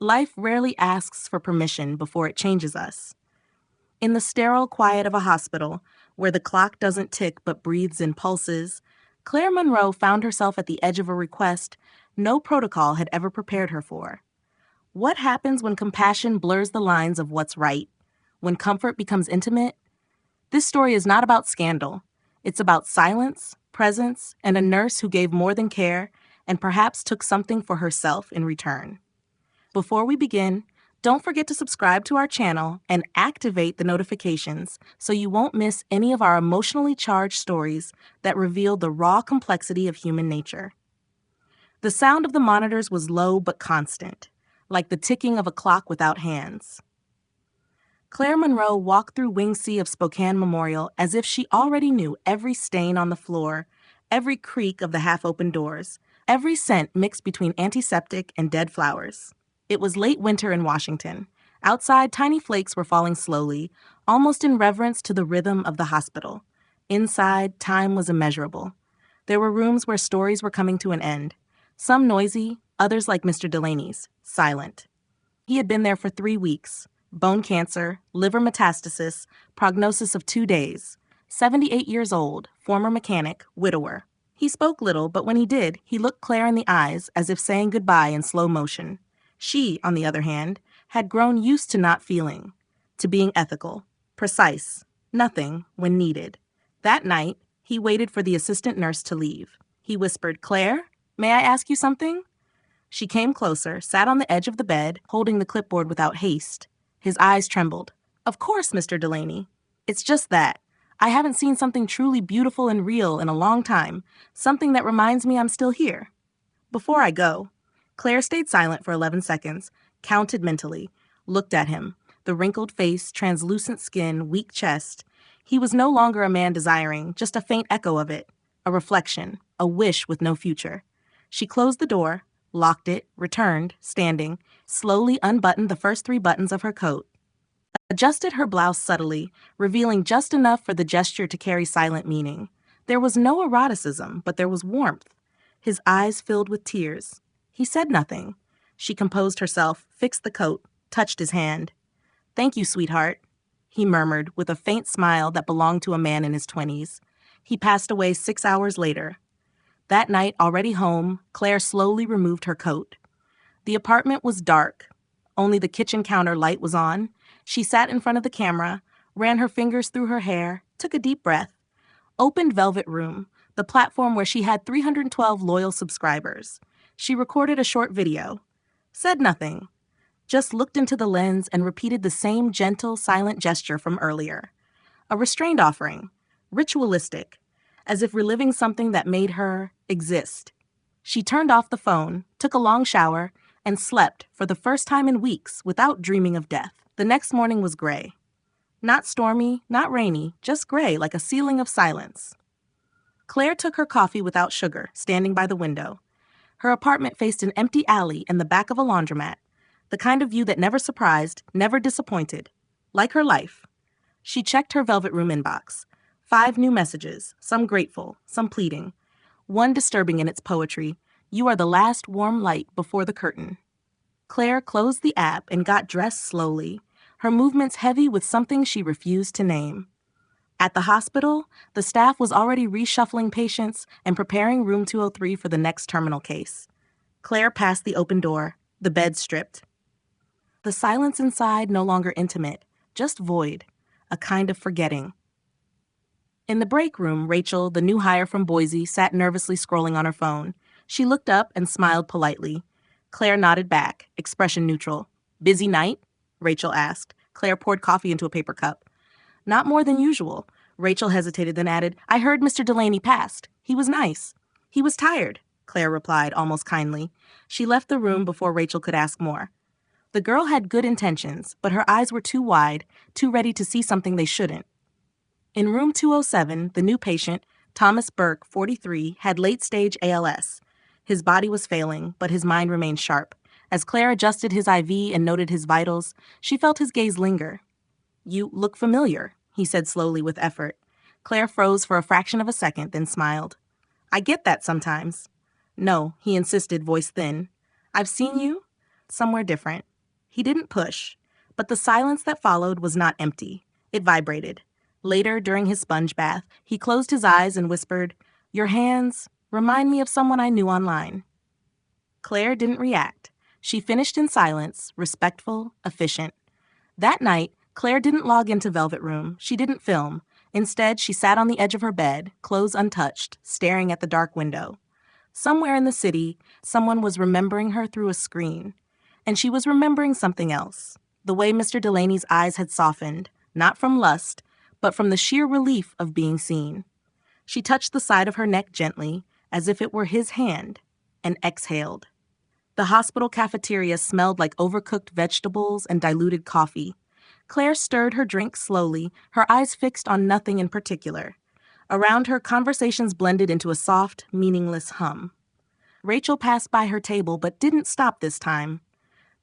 Life rarely asks for permission before it changes us. In the sterile quiet of a hospital, where the clock doesn't tick but breathes in pulses, Claire Monroe found herself at the edge of a request no protocol had ever prepared her for. What happens when compassion blurs the lines of what's right? When comfort becomes intimate? This story is not about scandal. It's about silence, presence, and a nurse who gave more than care and perhaps took something for herself in return. Before we begin, don't forget to subscribe to our channel and activate the notifications so you won't miss any of our emotionally charged stories that reveal the raw complexity of human nature. The sound of the monitors was low but constant, like the ticking of a clock without hands. Claire Monroe walked through Wing C of Spokane Memorial as if she already knew every stain on the floor, every creak of the half-open doors, every scent mixed between antiseptic and dead flowers. It was late winter in Washington. Outside, tiny flakes were falling slowly, almost in reverence to the rhythm of the hospital. Inside, time was immeasurable. There were rooms where stories were coming to an end. Some noisy, others like Mr. Delaney's, silent. He had been there for 3 weeks. Bone cancer, liver metastasis, prognosis of 2 days. 78 years old, former mechanic, widower. He spoke little, but when he did, he looked Claire in the eyes as if saying goodbye in slow motion. She, on the other hand, had grown used to not feeling, to being ethical, precise, nothing when needed. That night, he waited for the assistant nurse to leave. He whispered, "Claire, may I ask you something?" She came closer, sat on the edge of the bed, holding the clipboard without haste. His eyes trembled. "Of course, Mr. Delaney. It's just that. I haven't seen something truly beautiful and real in a long time, something that reminds me I'm still here. Before I go." Claire stayed silent for 11 seconds, counted mentally, looked at him, the wrinkled face, translucent skin, weak chest. He was no longer a man desiring, just a faint echo of it, a reflection, a wish with no future. She closed the door, locked it, returned, standing, slowly unbuttoned the first 3 buttons of her coat, adjusted her blouse subtly, revealing just enough for the gesture to carry silent meaning. There was no eroticism, but there was warmth. His eyes filled with tears. He said nothing. She composed herself, fixed the coat, touched his hand. "Thank you, sweetheart," he murmured with a faint smile that belonged to a man in his 20s. He passed away 6 hours later. That night, already home, Claire slowly removed her coat. The apartment was dark. Only the kitchen counter light was on. She sat in front of the camera, ran her fingers through her hair, took a deep breath, opened Velvet Room, the platform where she had 312 loyal subscribers. She recorded a short video, said nothing, just looked into the lens and repeated the same gentle, silent gesture from earlier. A restrained offering, ritualistic, as if reliving something that made her exist. She turned off the phone, took a long shower, and slept for the first time in weeks without dreaming of death. The next morning was gray. Not stormy, not rainy, just gray like a ceiling of silence. Claire took her coffee without sugar, standing by the window. Her apartment faced an empty alley and the back of a laundromat, the kind of view that never surprised, never disappointed, like her life. She checked her Velvet Room inbox. 5 new messages, some grateful, some pleading. One disturbing in its poetry, "You are the last warm light before the curtain." Claire closed the app and got dressed slowly, her movements heavy with something she refused to name. At the hospital, the staff was already reshuffling patients and preparing room 203 for the next terminal case. Claire passed the open door, the bed stripped. The silence inside no longer intimate, just void, a kind of forgetting. In the break room, Rachel, the new hire from Boise, sat nervously scrolling on her phone. She looked up and smiled politely. Claire nodded back, expression neutral. "Busy night?" Rachel asked. Claire poured coffee into a paper cup. "Not more than usual." Rachel hesitated, then added, "I heard Mr. Delaney passed. He was nice." "He was tired," Claire replied, almost kindly. She left the room before Rachel could ask more. The girl had good intentions, but her eyes were too wide, too ready to see something they shouldn't. In room 207, the new patient, Thomas Burke, 43, had late-stage ALS. His body was failing, but his mind remained sharp. As Claire adjusted his IV and noted his vitals, she felt his gaze linger. "You look familiar," he said slowly with effort. Claire froze for a fraction of a second, then smiled. "I get that sometimes." "No," he insisted, voice thin. "I've seen you somewhere different." He didn't push, but the silence that followed was not empty. It vibrated. Later, during his sponge bath, he closed his eyes and whispered, "Your hands remind me of someone I knew online." Claire didn't react. She finished in silence, respectful, efficient. That night, Claire didn't log into Velvet Room. She didn't film. Instead, she sat on the edge of her bed, clothes untouched, staring at the dark window. Somewhere in the city, someone was remembering her through a screen. And she was remembering something else. The way Mr. Delaney's eyes had softened, not from lust, but from the sheer relief of being seen. She touched the side of her neck gently, as if it were his hand, and exhaled. The hospital cafeteria smelled like overcooked vegetables and diluted coffee. Claire stirred her drink slowly, her eyes fixed on nothing in particular. Around her, conversations blended into a soft, meaningless hum. Rachel passed by her table but didn't stop this time.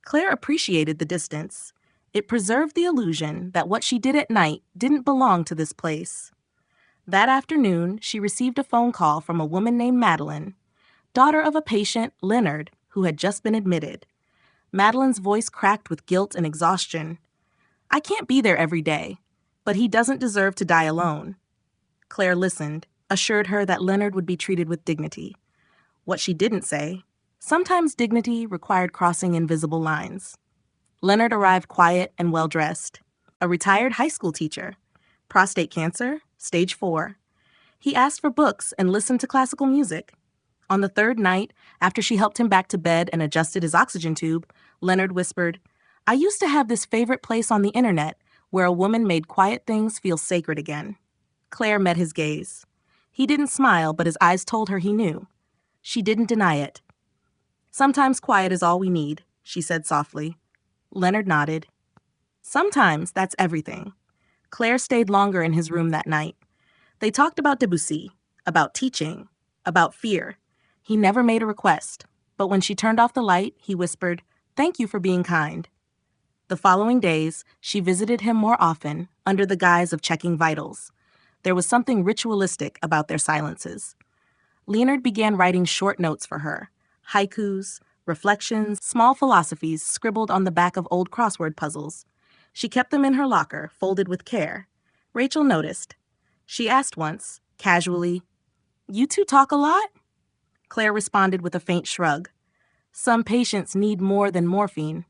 Claire appreciated the distance. It preserved the illusion that what she did at night didn't belong to this place. That afternoon, she received a phone call from a woman named Madeline, daughter of a patient, Leonard, who had just been admitted. Madeline's voice cracked with guilt and exhaustion. "I can't be there every day, but he doesn't deserve to die alone." Claire listened, assured her that Leonard would be treated with dignity. What she didn't say, sometimes dignity required crossing invisible lines. Leonard arrived quiet and well-dressed. A retired high school teacher. Prostate cancer, stage 4. He asked for books and listened to classical music. On the third night, after she helped him back to bed and adjusted his oxygen tube, Leonard whispered, "I used to have this favorite place on the internet where a woman made quiet things feel sacred again." Claire met his gaze. He didn't smile, but his eyes told her he knew. She didn't deny it. "Sometimes quiet is all we need," she said softly. Leonard nodded. Sometimes that's everything. Claire stayed longer in his room that night. They talked about Debussy, about teaching, about fear. He never made a request, but when she turned off the light, he whispered, "Thank you for being kind." The following days, she visited him more often, under the guise of checking vitals. There was something ritualistic about their silences. Leonard began writing short notes for her, haikus, reflections, small philosophies scribbled on the back of old crossword puzzles. She kept them in her locker, folded with care. Rachel noticed. She asked once, casually, "You two talk a lot?" Claire responded with a faint shrug. "Some patients need more than morphine."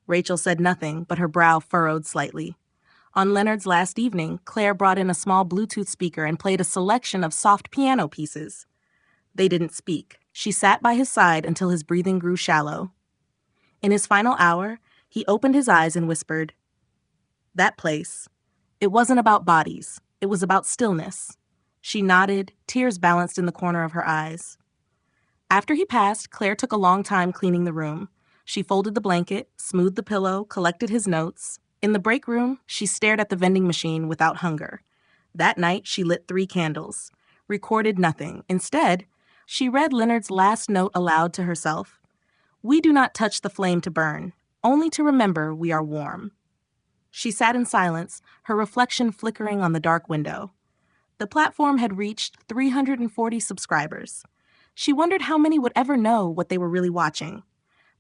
Rachel said nothing, but her brow furrowed slightly. On Leonard's last evening, Claire brought in a small Bluetooth speaker and played a selection of soft piano pieces. They didn't speak. She sat by his side until his breathing grew shallow. In his final hour, he opened his eyes and whispered, "That place. It wasn't about bodies. It was about stillness." She nodded, tears balanced in the corner of her eyes. After he passed, Claire took a long time cleaning the room. She folded the blanket, smoothed the pillow, collected his notes. In the break room, she stared at the vending machine without hunger. That night, she lit 3 candles, recorded nothing. Instead, she read Leonard's last note aloud to herself. "We do not touch the flame to burn, only to remember we are warm." She sat in silence, her reflection flickering on the dark window. The platform had reached 340 subscribers. She wondered how many would ever know what they were really watching.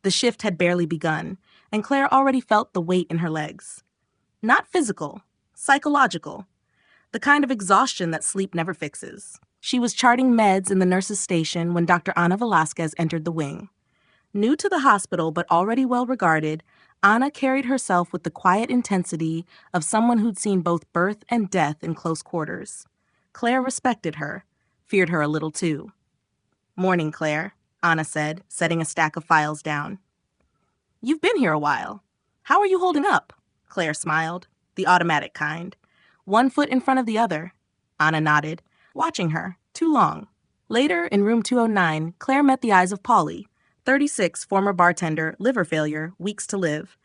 The shift had barely begun, and Claire already felt the weight in her legs. Not physical, psychological. The kind of exhaustion that sleep never fixes. She was charting meds in the nurse's station when Dr. Ana Velasquez entered the wing. New to the hospital but already well regarded, Ana carried herself with the quiet intensity of someone who'd seen both birth and death in close quarters. Claire respected her, feared her a little too. "Morning, Claire," Ana said, setting a stack of files down. "You've been here a while. How are you holding up?" Claire smiled, the automatic kind. One foot in front of the other. Ana nodded, watching her, too long. Later, in room 209, Claire met the eyes of Paulie, 36, former bartender, liver failure, weeks to live.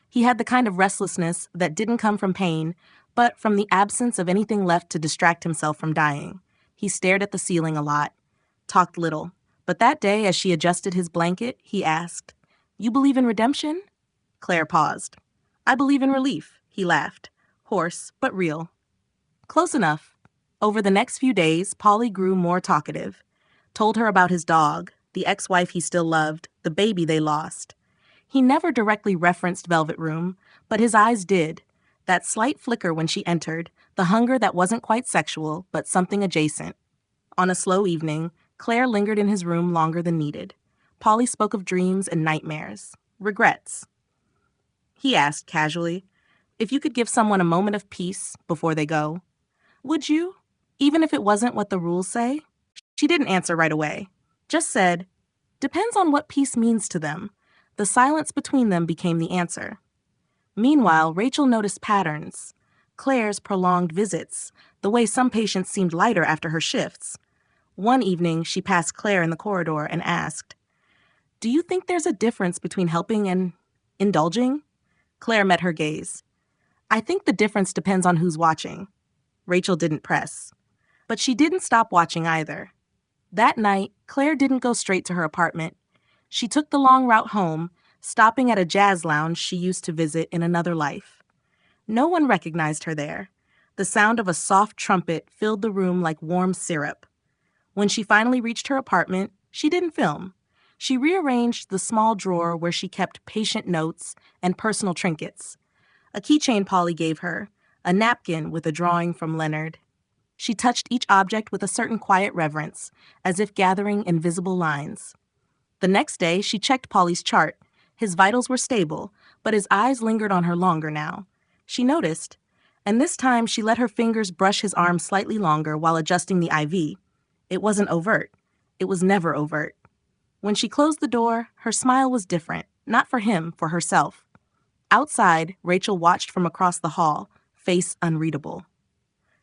He had the kind of restlessness that didn't come from pain, but from the absence of anything left to distract himself from dying. He stared at the ceiling a lot, talked little. But that day, as she adjusted his blanket, he asked, "You believe in redemption?" Claire paused. "I believe in relief," he laughed, hoarse but real. Close enough. Over the next few days, Paulie grew more talkative. Told her about his dog, the ex-wife he still loved, the baby they lost. He never directly referenced Velvet Room, but his eyes did. That slight flicker when she entered, the hunger that wasn't quite sexual, but something adjacent. On a slow evening, Claire lingered in his room longer than needed. Polly spoke of dreams and nightmares. Regrets. He asked casually, if you could give someone a moment of peace before they go, would you? Even if it wasn't what the rules say? She didn't answer right away. Just said, depends on what peace means to them. The silence between them became the answer. Meanwhile, Rachel noticed patterns. Claire's prolonged visits, the way some patients seemed lighter after her shifts. One evening, she passed Claire in the corridor and asked, do you think there's a difference between helping and indulging? Claire met her gaze. I think the difference depends on who's watching. Rachel didn't press. But she didn't stop watching either. That night, Claire didn't go straight to her apartment. She took the long route home, stopping at a jazz lounge she used to visit in another life. No one recognized her there. The sound of a soft trumpet filled the room like warm syrup. When she finally reached her apartment, she didn't film. She rearranged the small drawer where she kept patient notes and personal trinkets. A keychain Polly gave her, a napkin with a drawing from Leonard. She touched each object with a certain quiet reverence, as if gathering invisible lines. The next day, she checked Polly's chart. His vitals were stable, but his eyes lingered on her longer now. She noticed, and this time she let her fingers brush his arm slightly longer while adjusting the IV. It wasn't overt. It was never overt. When she closed the door, her smile was different, not for him, for herself. Outside, Rachel watched from across the hall, face unreadable.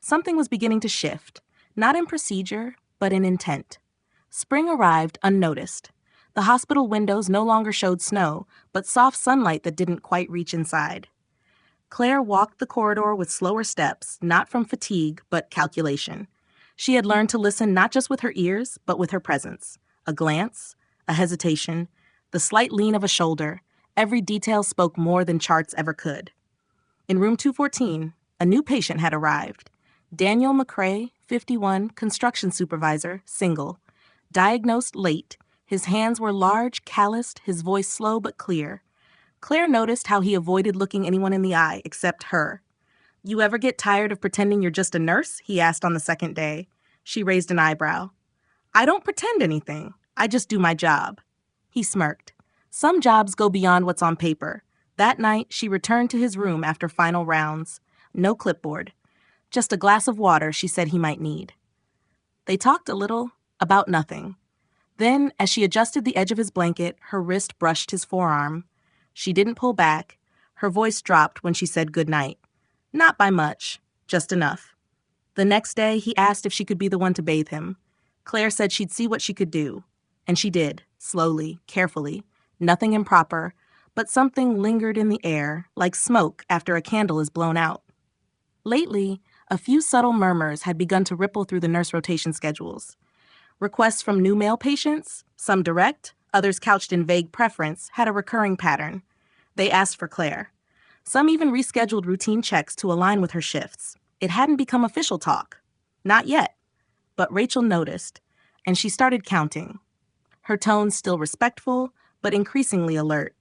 Something was beginning to shift, not in procedure, but in intent. Spring arrived unnoticed. The hospital windows no longer showed snow, but soft sunlight that didn't quite reach inside. Claire walked the corridor with slower steps, not from fatigue, but calculation. She had learned to listen not just with her ears, but with her presence. A glance, a hesitation, the slight lean of a shoulder. Every detail spoke more than charts ever could. In room 214, a new patient had arrived. Daniel McCrae, 51, construction supervisor, single. Diagnosed late, his hands were large, calloused, his voice slow but clear. Claire noticed how he avoided looking anyone in the eye except her. You ever get tired of pretending you're just a nurse? He asked on the second day. She raised an eyebrow. I don't pretend anything. I just do my job. He smirked. Some jobs go beyond what's on paper. That night, she returned to his room after final rounds. No clipboard. Just a glass of water she said he might need. They talked a little about nothing. Then, as she adjusted the edge of his blanket, her wrist brushed his forearm. She didn't pull back. Her voice dropped when she said goodnight. Not by much, just enough. The next day, he asked if she could be the one to bathe him. Claire said she'd see what she could do. And she did, slowly, carefully. Nothing improper, but something lingered in the air, like smoke after a candle is blown out. Lately, a few subtle murmurs had begun to ripple through the nurse rotation schedules. Requests from new male patients, some direct, others couched in vague preference, had a recurring pattern. They asked for Claire. Some even rescheduled routine checks to align with her shifts. It hadn't become official talk. Not yet. But Rachel noticed, and she started counting. Her tone still respectful, but increasingly alert.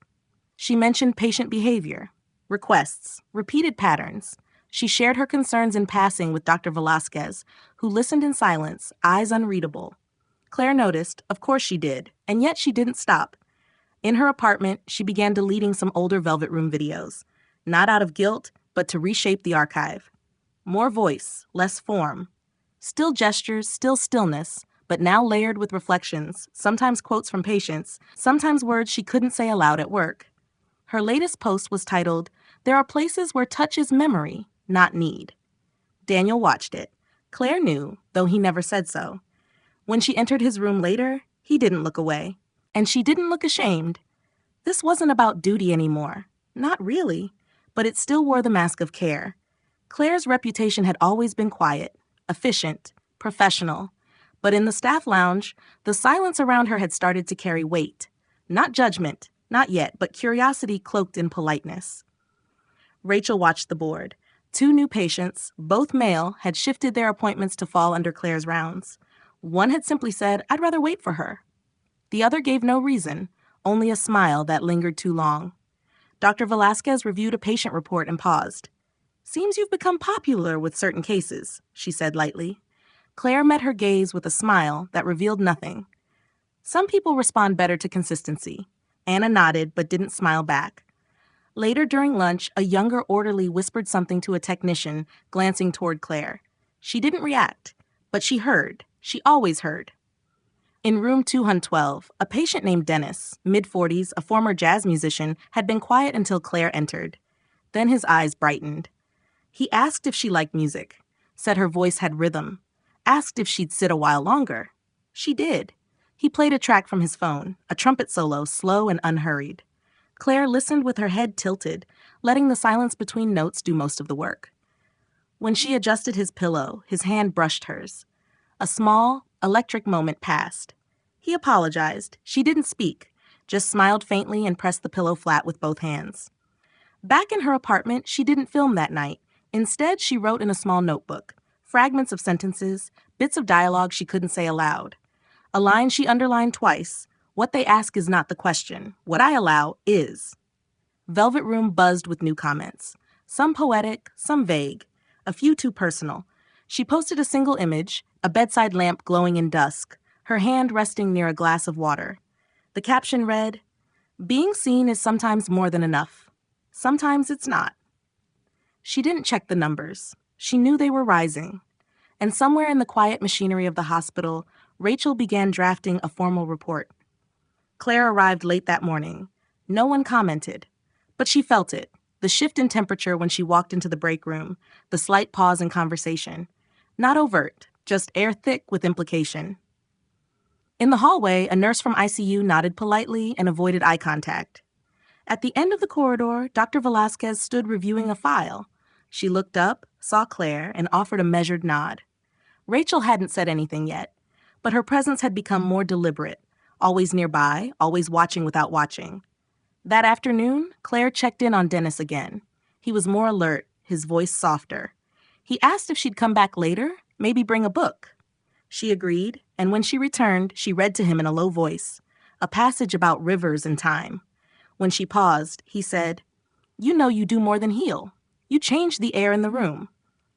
She mentioned patient behavior, requests, repeated patterns. She shared her concerns in passing with Dr. Velasquez, who listened in silence, eyes unreadable. Claire noticed, of course she did, and yet she didn't stop. In her apartment, she began deleting some older Velvet Room videos, not out of guilt, but to reshape the archive. More voice, less form. Still gestures, still stillness, but now layered with reflections, sometimes quotes from patients, sometimes words she couldn't say aloud at work. Her latest post was titled, "There are places where touch is memory, not need." Daniel watched it. Claire knew, though he never said so. When she entered his room later, he didn't look away. And she didn't look ashamed. This wasn't about duty anymore. Not really. But it still wore the mask of care. Claire's reputation had always been quiet, efficient, professional. But in the staff lounge, the silence around her had started to carry weight. Not judgment, not yet, but curiosity cloaked in politeness. Rachel watched the board. 2 new patients, both male, had shifted their appointments to fall under Claire's rounds. One had simply said, "I'd rather wait for her." The other gave no reason, only a smile that lingered too long. Dr. Velasquez reviewed a patient report and paused. "Seems you've become popular with certain cases," she said lightly. Claire met her gaze with a smile that revealed nothing. "Some people respond better to consistency." Anna nodded but didn't smile back. Later during lunch, a younger orderly whispered something to a technician, glancing toward Claire. She didn't react, but she heard. She always heard. In room 212, a patient named Dennis, mid-40s, a former jazz musician, had been quiet until Claire entered. Then his eyes brightened. He asked if she liked music, said her voice had rhythm, asked if she'd sit a while longer. She did. He played a track from his phone, a trumpet solo, slow and unhurried. Claire listened with her head tilted, letting the silence between notes do most of the work. When she adjusted his pillow, his hand brushed hers. A small, electric moment passed. He apologized. She didn't speak, just smiled faintly and pressed the pillow flat with both hands. Back in her apartment, she didn't film that night. Instead, she wrote in a small notebook, fragments of sentences, bits of dialogue she couldn't say aloud. A line she underlined twice: "What they ask is not the question. What I allow is." Velvet Room buzzed with new comments. Some poetic, some vague, a few too personal. She posted a single image, a bedside lamp glowing in dusk, her hand resting near a glass of water. The caption read, "Being seen is sometimes more than enough. Sometimes it's not." She didn't check the numbers. She knew they were rising. And somewhere in the quiet machinery of the hospital, Rachel began drafting a formal report. Claire arrived late that morning. No one commented. But she felt it, the shift in temperature when she walked into the break room, the slight pause in conversation. Not overt, just air thick with implication. In the hallway, a nurse from ICU nodded politely and avoided eye contact. At the end of the corridor, Dr. Velasquez stood reviewing a file. She looked up, saw Claire, and offered a measured nod. Rachel hadn't said anything yet, but her presence had become more deliberate, always nearby, always watching without watching. That afternoon, Claire checked in on Dennis again. He was more alert, his voice softer. He asked if she'd come back later, maybe bring a book. She agreed, and when she returned, she read to him in a low voice, a passage about rivers and time. When she paused, he said, "You know you do more than heal. You change the air in the room."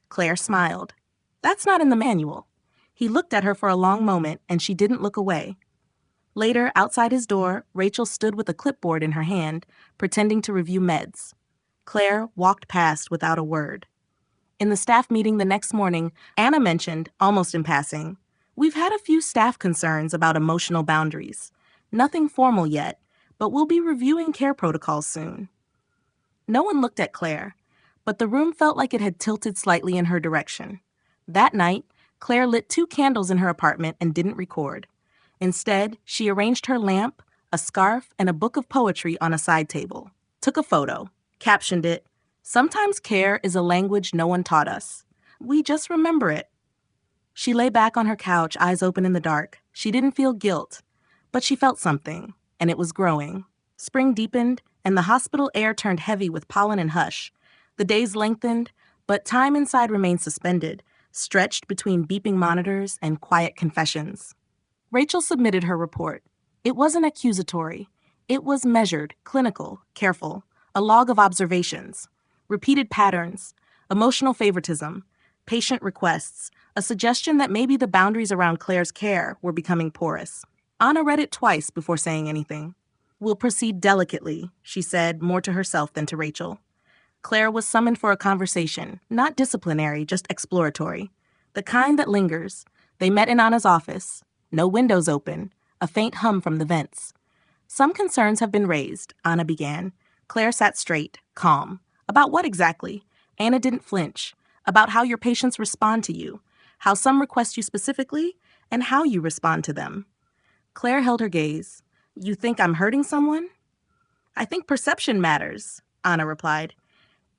Claire smiled. "That's not in the manual." He looked at her for a long moment, and she didn't look away. Later, outside his door, Rachel stood with a clipboard in her hand, pretending to review meds. Claire walked past without a word. In the staff meeting the next morning, Anna mentioned, almost in passing, "We've had a few staff concerns about emotional boundaries. Nothing formal yet, but we'll be reviewing care protocols soon." No one looked at Claire, but the room felt like it had tilted slightly in her direction. That night, Claire lit 2 candles in her apartment and didn't record. Instead, she arranged her lamp, a scarf, and a book of poetry on a side table, took a photo, captioned it, "Sometimes care is a language no one taught us. We just remember it." She lay back on her couch, eyes open in the dark. She didn't feel guilt, but she felt something, and it was growing. Spring deepened, and the hospital air turned heavy with pollen and hush. The days lengthened, but time inside remained suspended, stretched between beeping monitors and quiet confessions. Rachel submitted her report. It wasn't accusatory. It was measured, clinical, careful, a log of observations, repeated patterns, emotional favoritism, patient requests, a suggestion that maybe the boundaries around Claire's care were becoming porous. Anna read it twice before saying anything. "We'll proceed delicately," she said, more to herself than to Rachel. Claire was summoned for a conversation, not disciplinary, just exploratory. The kind that lingers. They met in Anna's office. No windows open, a faint hum from the vents. "Some concerns have been raised," Anna began. Claire sat straight, calm. "About what exactly?" Anna didn't flinch. "About how your patients respond to you, how some request you specifically, and how you respond to them." Claire held her gaze. "You think I'm hurting someone?" "I think perception matters," Anna replied.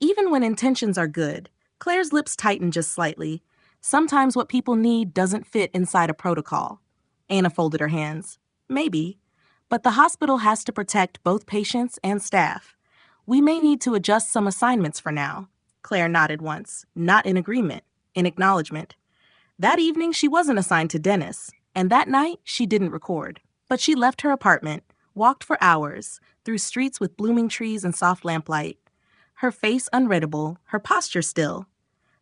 Even when intentions are good, Claire's lips tightened just slightly. Sometimes what people need doesn't fit inside a protocol. Anna folded her hands. "Maybe. But the hospital has to protect both patients and staff. We may need to adjust some assignments for now." Claire nodded once, not in agreement, in acknowledgement. That evening she wasn't assigned to Dennis, and that night she didn't record. But she left her apartment, walked for hours, through streets with blooming trees and soft lamplight. Her face unreadable, her posture still.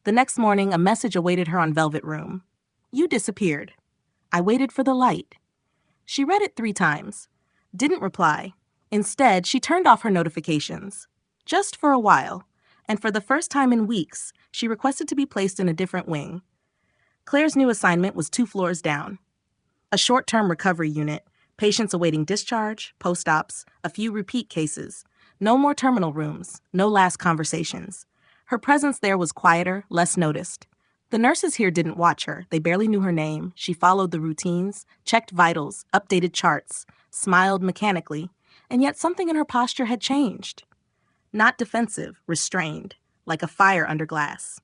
The next morning, a message awaited her on Velvet Room. You disappeared. I waited for the light. She read it 3 times. Didn't reply. Instead, she turned off her notifications. Just for a while. And for the first time in weeks, she requested to be placed in a different wing. Claire's new assignment was 2 floors down. A short-term recovery unit, patients awaiting discharge, post-ops, a few repeat cases. No more terminal rooms, no last conversations. Her presence there was quieter, less noticed. The nurses here didn't watch her. They barely knew her name. She followed the routines, checked vitals, updated charts, smiled mechanically, and yet something in her posture had changed. Not defensive, restrained, like a fire under glass.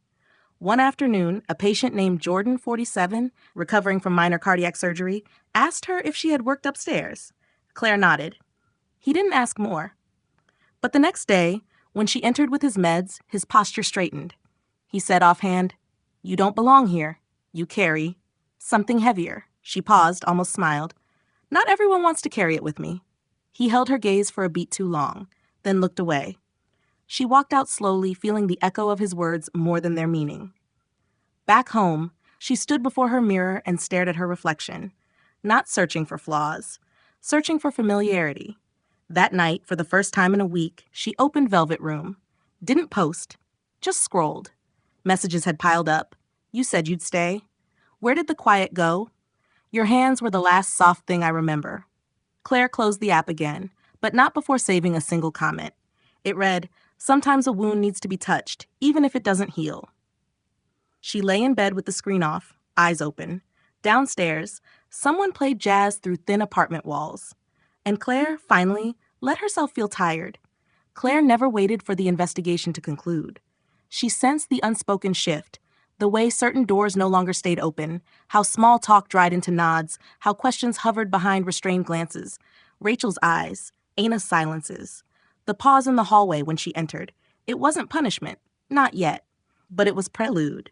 One afternoon, a patient named Jordan, 47, recovering from minor cardiac surgery, asked her if she had worked upstairs. Claire nodded. He didn't ask more. But the next day, when she entered with his meds, his posture straightened. He said offhand, You don't belong here. You carry something heavier. She paused, almost smiled. Not everyone wants to carry it with me. He held her gaze for a beat too long, then looked away. She walked out slowly, feeling the echo of his words more than their meaning. Back home, she stood before her mirror and stared at her reflection, not searching for flaws, searching for familiarity. That night, for the first time in a week, she opened Velvet Room. Didn't post, just scrolled. Messages had piled up. You said you'd stay. Where did the quiet go? Your hands were the last soft thing I remember. Claire closed the app again, but not before saving a single comment. It read, Sometimes a wound needs to be touched, even if it doesn't heal. She lay in bed with the screen off, eyes open. Downstairs, someone played jazz through thin apartment walls. And Claire, finally, let herself feel tired. Claire never waited for the investigation to conclude. She sensed the unspoken shift, the way certain doors no longer stayed open, how small talk dried into nods, how questions hovered behind restrained glances. Rachel's eyes, Ana's silences. The pause in the hallway when she entered. It wasn't punishment, not yet, but it was prelude.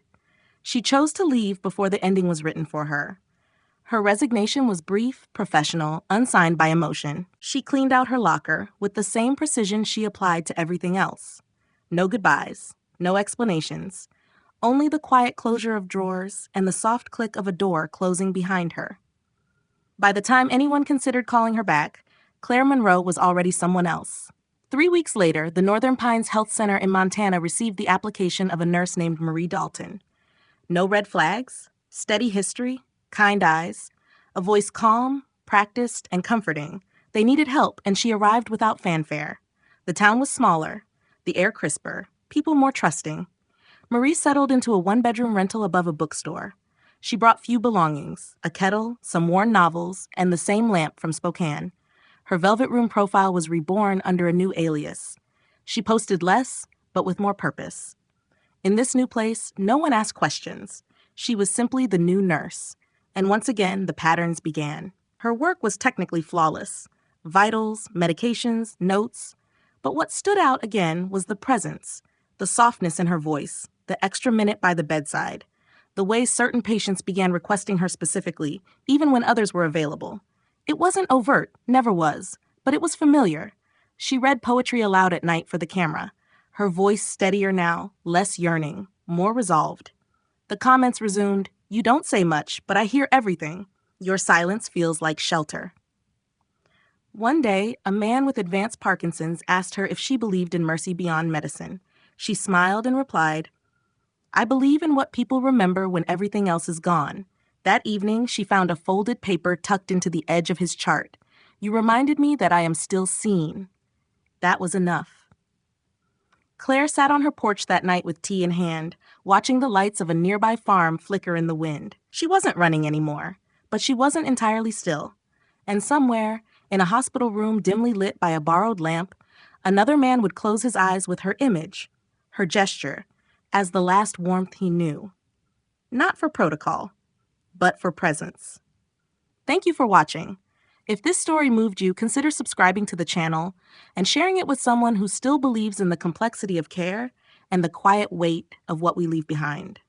She chose to leave before the ending was written for her. Her resignation was brief, professional, unsigned by emotion. She cleaned out her locker with the same precision she applied to everything else. No goodbyes, no explanations, only the quiet closure of drawers and the soft click of a door closing behind her. By the time anyone considered calling her back, Claire Monroe was already someone else. 3 weeks later, the Northern Pines Health Center in Montana received the application of a nurse named Marie Dalton. No red flags, steady history, kind eyes, a voice calm, practiced, and comforting. They needed help, and she arrived without fanfare. The town was smaller, the air crisper, people more trusting. Marie settled into a 1-bedroom rental above a bookstore. She brought few belongings, a kettle, some worn novels, and the same lamp from Spokane. Her Velvet Room profile was reborn under a new alias. She posted less, but with more purpose. In this new place, no one asked questions. She was simply the new nurse. And once again, the patterns began. Her work was technically flawless. Vitals, medications, notes. But what stood out again was the presence, the softness in her voice, the extra minute by the bedside, the way certain patients began requesting her specifically, even when others were available. It wasn't overt, never was, but it was familiar. She read poetry aloud at night for the camera, her voice steadier now, less yearning, more resolved. The comments resumed, You don't say much, but I hear everything. Your silence feels like shelter. One day, a man with advanced Parkinson's asked her if she believed in mercy beyond medicine. She smiled and replied, I believe in what people remember when everything else is gone. That evening, she found a folded paper tucked into the edge of his chart. You reminded me that I am still seen. That was enough. Claire sat on her porch that night with tea in hand, watching the lights of a nearby farm flicker in the wind. She wasn't running anymore, but she wasn't entirely still. And somewhere, in a hospital room dimly lit by a borrowed lamp, another man would close his eyes with her image, her gesture, as the last warmth he knew. Not for protocol, but for presence. Thank you for watching. If this story moved you, consider subscribing to the channel and sharing it with someone who still believes in the complexity of care and the quiet weight of what we leave behind.